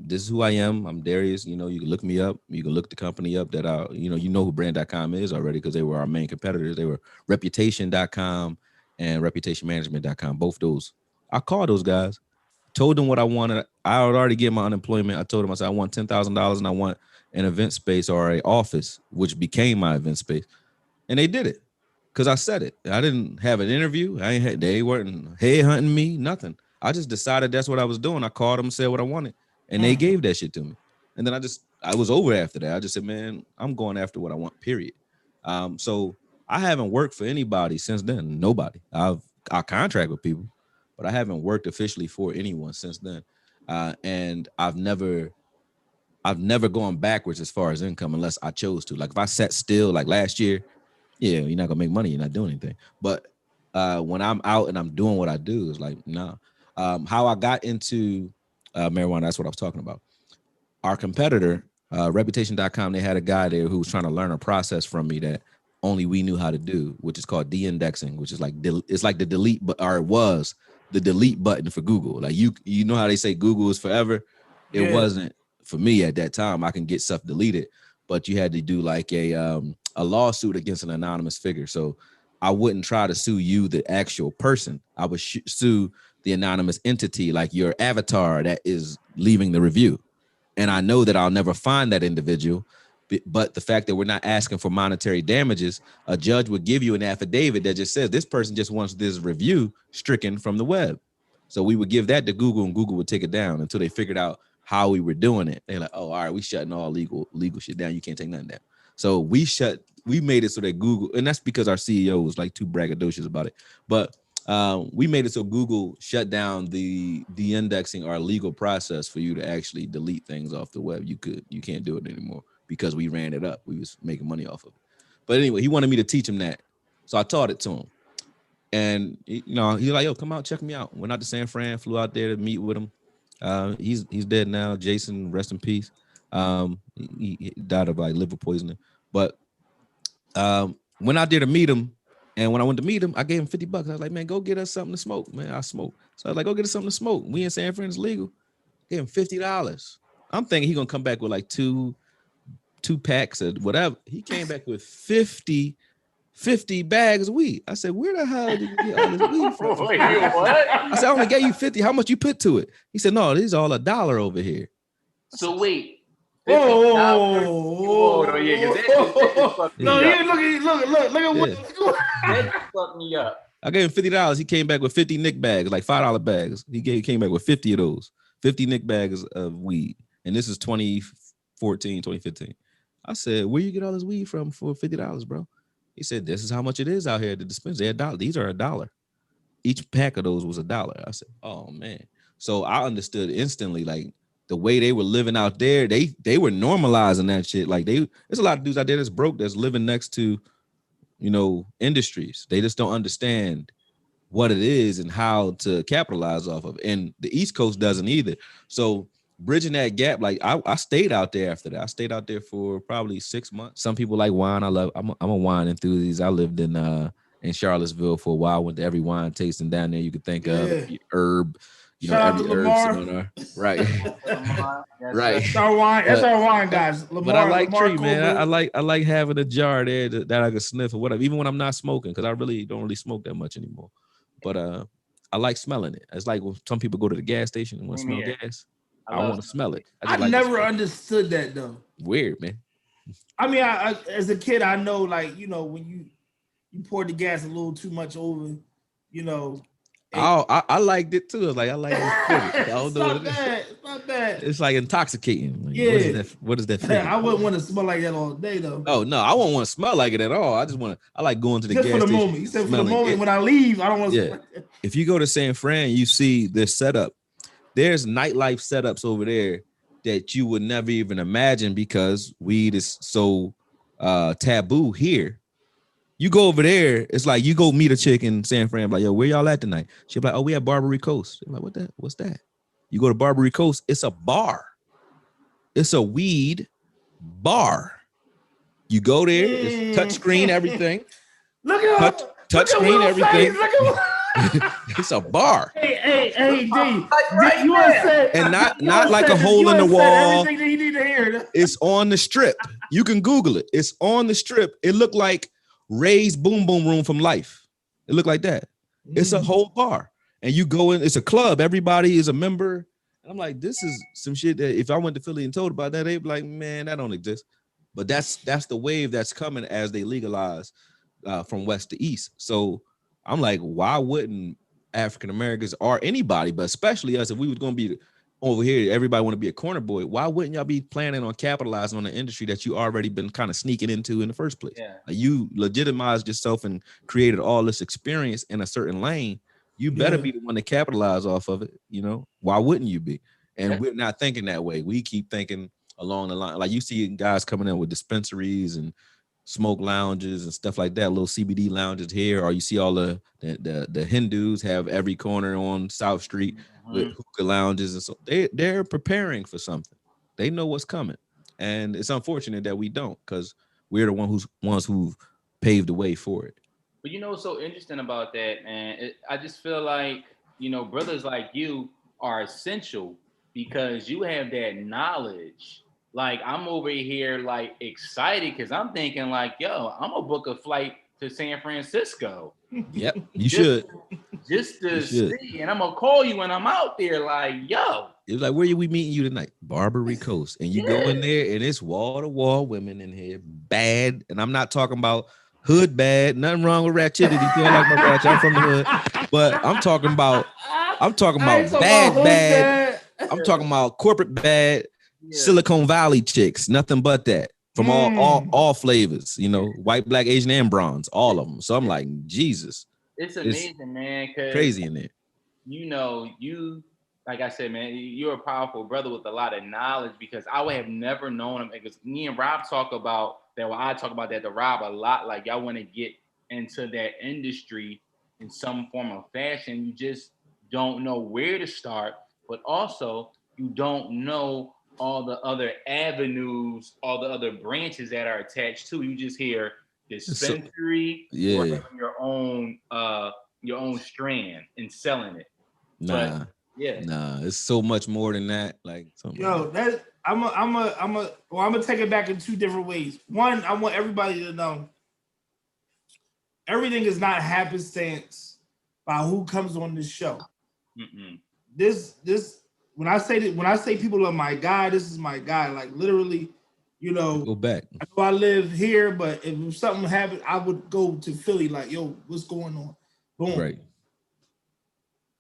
This is who I am. I'm Darius. You can look me up. You can look the company up that you know who brand.com is already because they were our main competitors. They were reputation.com and reputationmanagement.com. Both those. I called those guys, told them what I wanted. I had already get my unemployment. I told them, I said, I want $10,000 and I want an event space or an office, which became my event space. And they did it because I said it. I didn't have an interview. They weren't headhunting me, nothing. I just decided that's what I was doing. I called them and said what I wanted. And they gave that shit to me. And then I was over after that. I just said, man, I'm going after what I want, period. So I haven't worked for anybody since then. Nobody. I contract with people, but I haven't worked officially for anyone since then. And I've never gone backwards as far as income unless I chose to. Like if I sat still, like last year, Yeah, you're not gonna make money. You're not doing anything. But when I'm out and I'm doing what I do, it's like, nah. How I got into marijuana, that's what I was talking about. Our competitor, reputation.com, they had a guy there who was trying to learn a process from me that only we knew how to do, which is called de-indexing, which is like it's like the delete, but or it was the delete button for Google. Like you know how they say Google is forever. It wasn't for me at that time. I can get stuff deleted, but you had to do like a lawsuit against an anonymous figure. So I wouldn't try to sue you, the actual person. I would sue the anonymous entity, like your avatar that is leaving the review. And I know that I'll never find that individual, but the fact that we're not asking for monetary damages, a judge would give you an affidavit that just says this person just wants this review stricken from the web. So we would give that to Google, and Google would take it down until they figured out how we were doing it. They're like, oh, all right, we shutting all legal shit down. You can't take nothing down. So we made it so that Google, and that's because our CEO was like too braggadocious about it. But we made it so Google shut down the de-indexing or legal process for you to actually delete things off the web. You can't do it anymore because we ran it up. We was making money off of it. But anyway, he wanted me to teach him that. So I taught it to him. And he's like, yo, come out, check me out. Went out to San Fran, flew out there to meet with him. He's dead now. Jason, rest in peace. He died of like liver poisoning. But went out there to meet him. And when I went to meet him, I gave him $50. I was like, man, go get us something to smoke, man. I smoke. So I was like, go get us something to smoke. We in San Fran, it's legal. Gave him $50. I'm thinking he's gonna come back with like two packs or whatever. He came back with 50 bags of weed. I said, where the hell did you get all this weed from? Wait, what? I said, I only gave you 50. How much you put to it? He said, no, these are all $1 over here. So wait. Oh, yeah, no, look at what that fucked me up. I gave him $50. He came back with 50 Nick bags, like $5 bags. He came back with 50 of those, 50 Nick bags of weed. And this is 2014, 2015. I said, where you get all this weed from for $50, bro? He said, this is how much it is out here at the dispensary. $1. These are $1. Each pack of those was $1. I said, oh man. So I understood instantly, like, the way they were living out there, they were normalizing that shit. Like there's a lot of dudes out there that's broke, that's living next to, industries. They just don't understand what it is and how to capitalize off of it. And the East Coast doesn't either. So bridging that gap, like I stayed out there after that. I stayed out there for probably 6 months. Some people like wine. I'm a wine enthusiast. I lived in Charlottesville for a while. Went to every wine tasting down there you could think of. Herb. Shout out to Lamar. Right. Right. That's our wine. That's our wine, guys. Lamar, but I like Lamar tree, man. I like having a jar there that I can sniff or whatever, even when I'm not smoking, because I really don't smoke that much anymore. But I like smelling it. It's like when some people go to the gas station and want to smell gas. I want to smell it. I never understood that though. Weird, man. I mean, I as a kid, I know, like, when you poured the gas a little too much over, I liked it too. Like I like it. I don't know what it is. It's not bad. It's like intoxicating. Like, yeah. What is that feel? I wouldn't want to smell like that all day though. Oh no, I won't want to smell like it at all. I like going to the just gas for the station. moment. You said for the moment. When I leave, I don't want to. Yeah. If you go to San Fran, you see this setup. There's nightlife setups over there that you would never even imagine because weed is so taboo here. You go over there, it's like you go meet a chick in San Fran, like, yo, where y'all at tonight? She'll be like, oh, we at Barbary Coast. I'm like, what's that? You go to Barbary Coast, it's a bar. It's a weed bar. You go there, it's touchscreen, everything. Look at touchscreen, everything. It's a bar. Hey, D. You said, and not like a hole in the wall. Everything that he need to hear. It's on the strip. You can Google it. It's on the strip. It looked like Ray's Boom Boom Room from Life. It looked like that. It's a whole bar. And you go in, it's a club. Everybody is a member. And I'm like, this is some shit that if I went to Philly and told about that, they'd be like, man, that don't exist. But that's the wave that's coming as they legalize from west to east. So I'm like, why wouldn't African Americans or anybody, but especially us, if we was going to be over here, everybody want to be a corner boy, why wouldn't y'all be planning on capitalizing on the industry that you already been kind of sneaking into in the first place? Yeah. Like, you legitimized yourself and created all this experience in a certain lane. You better be the one to capitalize off of it. Why wouldn't you be? And we're not thinking that way. We keep thinking along the line. Like, you see guys coming in with dispensaries and smoke lounges and stuff like that, little CBD lounges here, or you see all the Hindus have every corner on South Street with hookah lounges, and so they're preparing for something. They know what's coming, and it's unfortunate that we don't, because we're the ones who paved the way for it. But you know what's so interesting about that, man? I just feel like, you know, brothers like you are essential because you have that knowledge. Like, I'm over here like excited because I'm thinking like, yo, I'm gonna book a flight to San Francisco. Yep, you should. Just to see, and I'm gonna call you when I'm out there. Like, yo, it's like, where are we meeting you tonight? Barbary Coast, and you go in there, and it's wall to wall women in here, bad, and I'm not talking about hood bad. Nothing wrong with ratchetity. Feel like my ratchet. I'm from the hood, but I'm talking about bad. I'm talking about corporate bad, Silicon Valley chicks. Nothing but that. From all flavors, you know, white, black, Asian, and bronze, all of them. So I'm like, Jesus. It's amazing, man. Crazy in there. You know, like I said, man, you're a powerful brother with a lot of knowledge, because I would have never known him. Because me and Rob talk about that. Well, I talk about that to Rob a lot. Like, y'all want to get into that industry in some form of fashion. You just don't know where to start, but also you don't know all the other avenues, all the other branches that are attached to. You just hear dispensary, or your own strand and selling it. Nah, it's so much more than that. Like, yo, that I'm gonna take it back in two different ways. One, I want everybody to know everything is not happenstance by who comes on this show. This when I say people are my guy, this is my guy. Like, literally, you know, go back. I know I live here, but if something happened, I would go to Philly. Like, yo, what's going on? Boom. Right.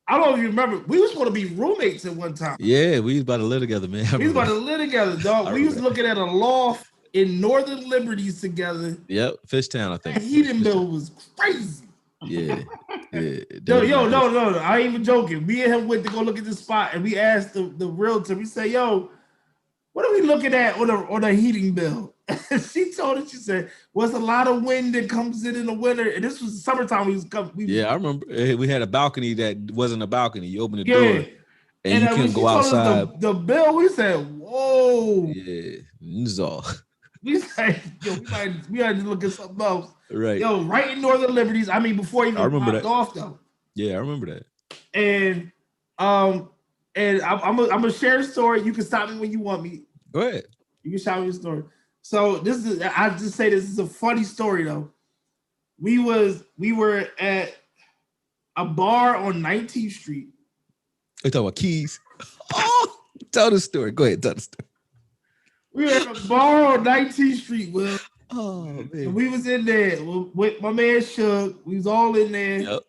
I don't know if you remember, we was going to be roommates at one time. Yeah, we was about to live together, man. We was about to live together, dog. We was looking at a loft in Northern Liberties together. Yep, Fishtown, I think. That heating bill was crazy. Yeah. No, I ain't even joking. Me and him went to go look at the spot, and we asked the realtor. We said, "Yo, what are we looking at on a heating bill?" She told us. She said, "Well, it's a lot of wind that comes in the winter." And this was summertime. I remember we had a balcony that wasn't a balcony. You opened the door, and you couldn't go outside. The bill. We said, "Whoa." Yeah, this all. We said, "Yo, we had to look at something else." Right. Yo, right in Northern Liberties. I mean, before even popped off though. Yeah, I remember that. And I'm gonna share a story. You can stop me when you want me. Go ahead. You can shout me a story. So I just say this is a funny story though. We were at a bar on 19th Street. You talking about Keys? Oh, tell the story. Go ahead, tell the story. We were at a bar on 19th Street, Will. Oh, man. And we was in there with my man Shug. We was all in there. Yep.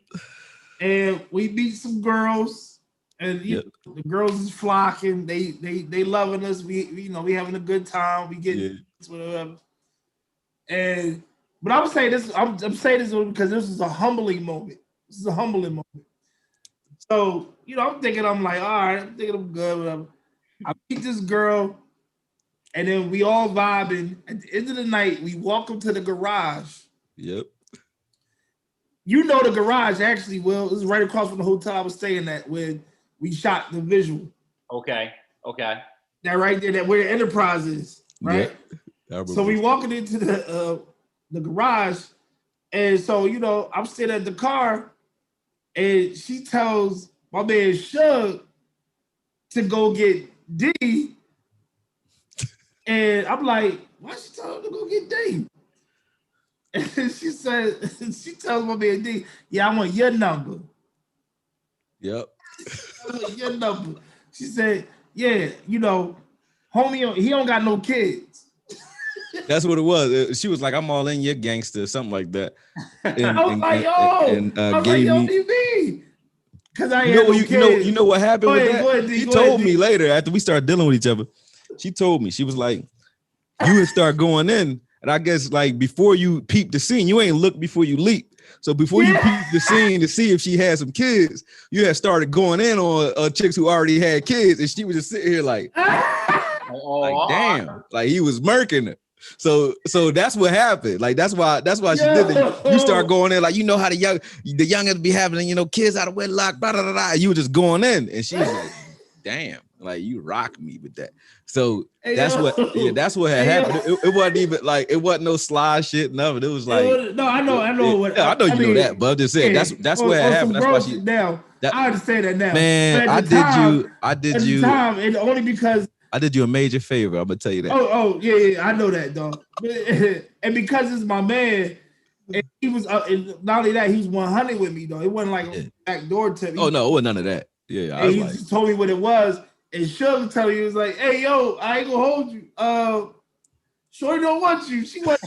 And we meet some girls. And you know, the girls is flocking. They loving us. We having a good time. We getting whatever. But I'm saying this because this is a humbling moment. This is a humbling moment. So, you know, I'm like, all right, I'm thinking I'm good, whatever. I meet this girl. And then we all vibing. At the end of the night, we walk up to the garage. Yep. You know the garage, actually, Will. This is right across from the hotel I was staying at when we shot the visual. Okay. That right there, that where the Enterprise is, right? Yep. So we walking into the garage. And so, you know, I'm sitting at the car. And she tells my man Shug to go get D. And I'm like, why she tell him to go get D? And she tells my man D, yeah, I want your number. Yep. I want your number. She said, yeah, you know, homie, he don't got no kids. That's what it was. She was like, I'm all in your gangster, something like that. And, I was like, yo, DB. Because I had no kids. You know what happened with that? She told me later after we started dealing with each other. She told me, she was like, you would start going in. And I guess like before you peep the scene, you ain't look before you leap. So before you peep the scene to see if she had some kids, you had started going in on chicks who already had kids. And she was just sitting here like damn, like he was murking her. So that's what happened. Like that's why she did it. You start going in like, you know how the youngest be having, you know, kids out of wedlock, blah, blah, blah, blah. You were just going in, and she was like, damn, like you rock me with that. So that's what had happened. It wasn't even like, it wasn't no slide shit, nothing. It was like, no, I know. I know you know that, but I'm just saying that's what had happened. That's why she now. I understand that now. Man, I did you and only because I did you a major favor. I'm gonna tell you that. Oh yeah, I know that, dog. And because it's my man, and he was and not only that, he was 100 with me, though. It wasn't like a backdoor tip. Oh no, it wasn't none of that. Yeah, and he just told me what it was, and Suge tell you, he was like, "Hey, yo, I ain't gonna hold you. Shorty don't want you. She wants."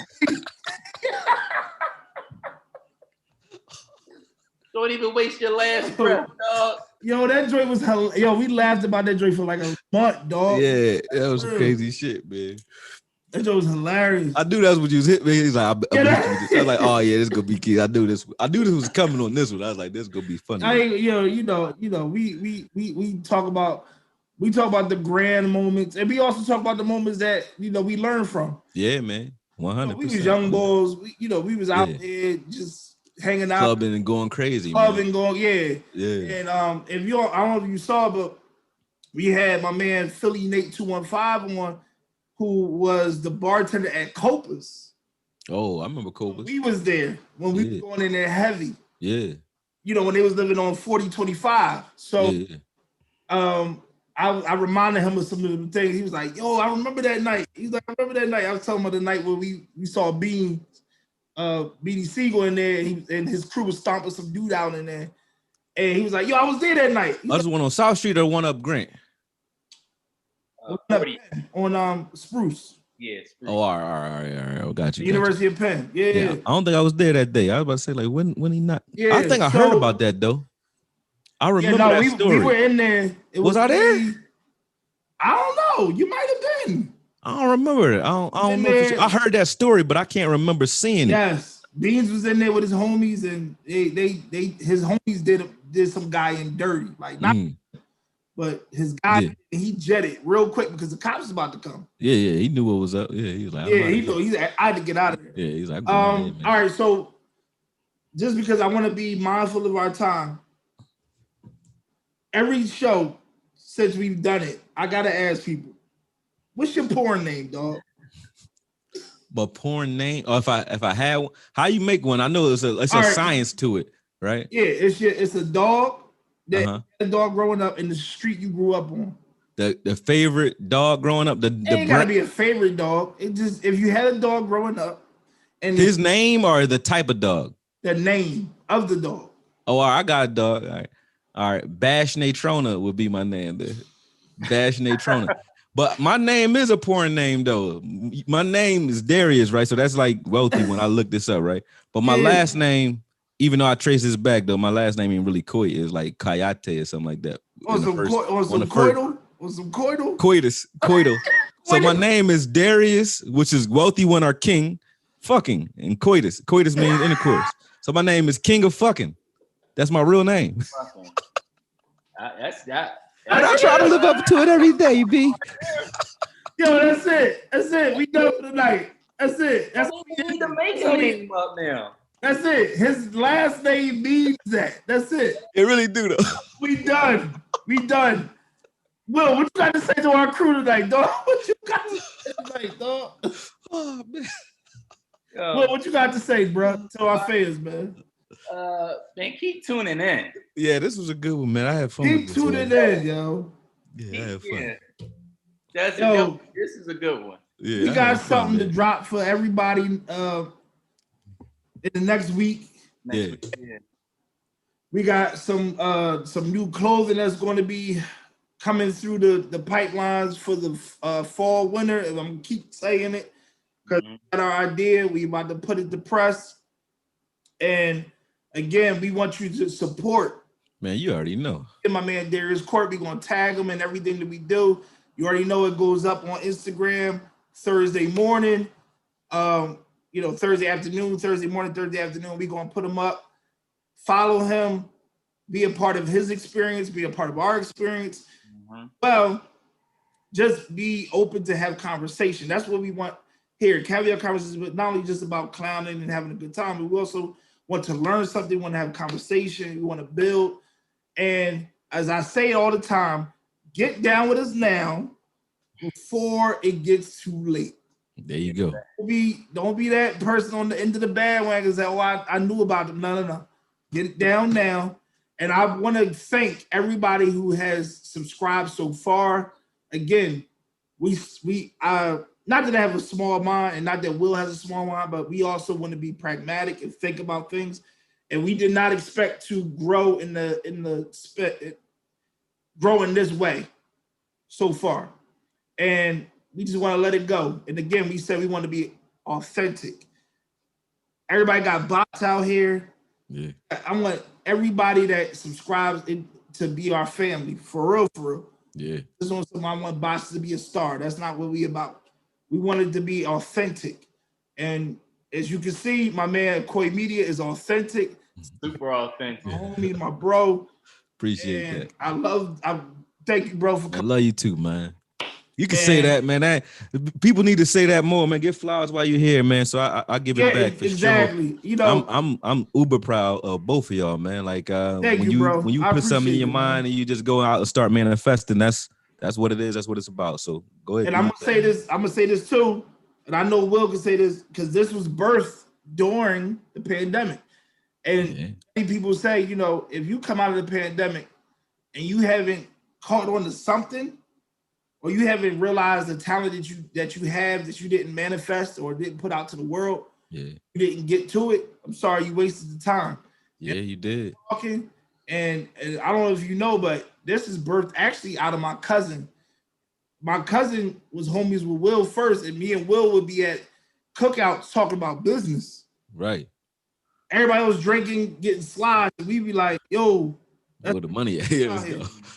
Don't even waste your last breath, dog. Yo, that joint was hell. Yo, we laughed about that joint for like a month, dog. Yeah, that was some crazy shit, man. That joint was hilarious. I knew that's what you was hitting me. He's like, I was like, oh yeah, this gonna be key. I knew this was coming on this one. I was like, this gonna be funny. We talk about the grand moments, and we also talk about the moments that we learn from. Yeah, man, 100%. We was young boys. We was out there just hanging out, clubbing and going crazy, yeah. And if you, I don't know if you saw, but we had my man Philly Nate 215 on, who was the bartender at Copa's. Oh, I remember Copa's. We was there when we were going in there heavy. Yeah. When they was living on 4025. So I reminded him of some of the things. He was like, yo, I remember that night. He's like, I remember that night. I was telling him about the night where we saw Beanie Siegel in there, and his crew was stomping some dude out in there. And he was like, yo, I was there that night. I was one on South Street or one up Grant? On Spruce. Yeah, Spruce. Oh, all right. I got you. University of Penn. Yeah. I don't think I was there that day. I was about to say, like, when he not? Yeah, I think I heard about that, though. I remember that story. We were in there. Was I there? I don't know. You might have been. I don't remember it. I don't know. Sure. I heard that story, but I can't remember seeing it. Yes, Beans was in there with his homies, and his homies did some guy in dirty, like not, but his guy he jetted real quick because the cops was about to come. Yeah, he knew what was up. Yeah, he was like, he knew. He's like, I had to get out of there. Yeah, he's like, all right. So just because I want to be mindful of our time, every show since we've done it, I gotta ask people, what's your porn name, dog? But porn name, or if I had one, how you make one? I know it's a science to it, right? Yeah, it's a dog that a dog growing up in the street you grew up on. The favorite dog growing up. It ain't gotta be a favorite dog. It just, if you had a dog growing up, and his name or the type of dog. The name of the dog. Oh, I got a dog. All right. Bash Natrona would be my name there. Bash Natrona. But my name is a porn name though. My name is Darius, right? So that's like wealthy when I look this up, right? But my last name, even though I trace this back though, my last name ain't really Coit. It's like Kayate or something like that. Some coital? Coital. So my name is Darius, which is wealthy when our king, fucking, and coitus. Coitus means intercourse. So my name is King of Fucking. That's my real name. That's that. I try to live up to it every day, B. Yo, that's it. We done for the night. That's it. We need to make him up now. That's it. His last name means that. That's it. It really do though. We done. Will, what you got to say to our crew tonight, dog? What you got to say tonight, dog? Oh man. Will, what you got to say, bro? To our fans, man. Man, keep tuning in. Yeah, this was a good one, man. I had fun. Keep tuning in, yo. Yeah, I had fun. Yeah. This is a good one. Yeah, we got something to drop for everybody in the next week. Yeah. We got some new clothing that's going to be coming through the pipelines for the fall winter. And I'm gonna keep saying it because we got our idea. We about to put it to press. And again, we want you to support. Man, you already know. My man Darius Coit, we're gonna tag him in everything that we do. You already know it goes up on Instagram Thursday morning. Thursday afternoon, Thursday morning, Thursday afternoon. We're gonna put him up. Follow him, be a part of his experience, be a part of our experience. Well, just be open to have conversation. That's what we want here, Caviar Conversations, but not only just about clowning and having a good time, but we also want to learn something, we want to have a conversation, we want to build. And as I say all the time, get down with us now before it gets too late. There you go. Don't be that person on the end of the bandwagon that, oh, I knew about them. No. Get it down now. And I want to thank everybody who has subscribed so far. Again, we not that I have a small mind and not that Will has a small mind, but we also want to be pragmatic and think about things. And we did not expect to grow in this way so far. And we just want to let it go. And again, we said we want to be authentic. Everybody got bots out here. Yeah. I want everybody that subscribes to be our family. For real. Yeah. This one, I want bots to be a star. That's not what we about. We wanted to be authentic. And as you can see, my man AKOYE Media is authentic. Super authentic. My homie, my bro. Appreciate that. I thank you, bro, for coming. I love you too, man. You can say that, man. People need to say that more, man. Get flowers while you're here, man. So I give it back for exactly. sure. You know, I'm uber proud of both of y'all, man. Like when you put something in your mind and you just go out and start manifesting, that's what it is. That's what it's about. So go ahead. And I'm gonna say this too, and I know Will can say this because this was birthed during the pandemic. And many people say, you know, if you come out of the pandemic and you haven't caught on to something, or you haven't realized the talent that you have that you didn't manifest or didn't put out to the world, you didn't get to it, I'm sorry, you wasted the time. Yeah, you did. Talking, and I don't know if you know, but this is birthed actually out of my cousin. My cousin was homies with Will first, and me and Will would be at cookouts talking about business. Right. Everybody was drinking, getting sloshed, and we'd be like, yo, that's where the money at. Yeah,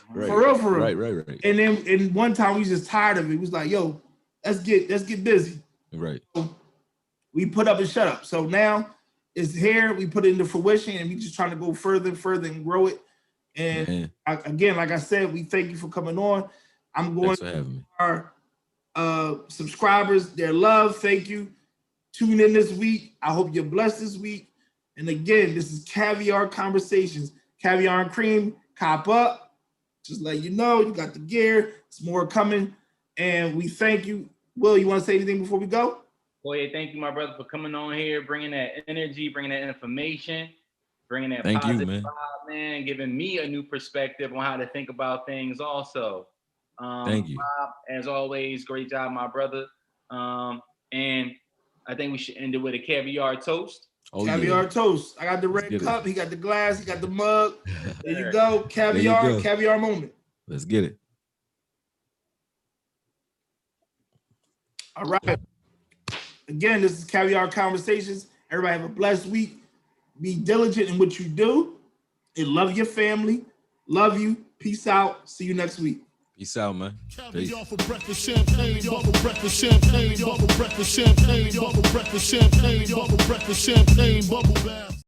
right. For real. Right. And then one time we was just tired of it. We was like, yo, let's get busy. Right. So we put up and shut up. So now it's here. We put it into fruition, and we just trying to go further and grow it. And again, like I said, we thank you for coming on. I'm going to our subscribers, their love. Thank you. Tune in this week. I hope you're blessed this week. And again, this is Caviar Conversations. Caviar and cream, cop up. Just let you know, you got the gear. It's more coming. And we thank you. Will, you want to say anything before we go? Well, yeah, thank you, my brother, for coming on here, bringing that energy, bringing that information, bringing that positive vibe, man, giving me a new perspective on how to think about things also. Thank you. Bob, as always, great job, my brother. And I think we should end it with a caviar toast. Oh, caviar toast. I got the red cup. He got the glass. He got the mug. There you go. Caviar. Caviar moment. Let's get it. All right. Again, this is Caviar Conversations. Everybody have a blessed week. Be diligent in what you do. And love your family. Love you. Peace out. See you next week. Peace out, man. Caviar for breakfast, champagne, for breakfast, champagne, for breakfast, champagne, for breakfast, champagne, for breakfast, champagne, bubble bath.